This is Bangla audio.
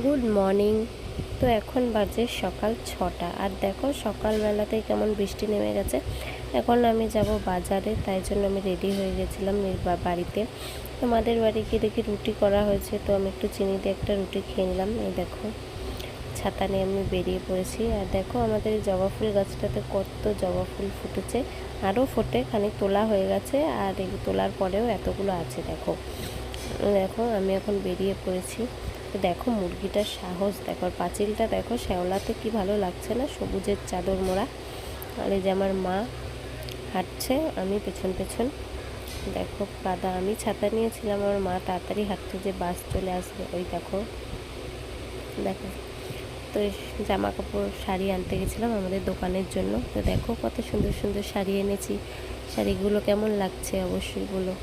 Good morning. তো এখন বাজে সকাল 6টা, আর দেখো সকালবেলাতেই কেমন বৃষ্টি নেমে গেছে। এখন আমি যাব বাজারে, তাই জন্য আমি রেডি হয়ে গেছিলাম বাড়িতে। আমাদের বাড়ি গিয়ে দেখি রুটি করা হয়েছে, তো আমি একটু চিনি দিয়ে একটা রুটি খেয়ে নিলাম। এই দেখো ছাতা নিয়ে আমি বেরিয়ে পড়েছি। আর দেখো আমাদের এই জবা ফুল গাছটাতে কত জবা ফুল ফুটেছে, আরও ফোটে, খানিক তোলা হয়ে গেছে, আর এই তোলার পরেও এতগুলো আছে। দেখো দেখো আমি এখন বেরিয়ে পড়েছি। তো দেখো মুরগিটার সাহস দেখো, আর পাঁচিলটা দেখো, শ্যাওলাতে কি ভালো লাগছে না, সবুজের চাদর মোড়া। আর এই যে আমার মা হাঁটছে, আমি পেছন পেছন। দেখো কাদা, আমি ছাতা নিয়েছিলাম, আমার মা তাড়াতাড়ি হাঁটছে যে বাস চলে আসবে। ওই দেখো দেখো। তো জামা কাপড় শাড়ি আনতে গেছিলাম আমাদের দোকানের জন্য। তো দেখো কত সুন্দর সুন্দর শাড়ি এনেছি। শাড়িগুলো কেমন লাগছে অবশ্যই বলো।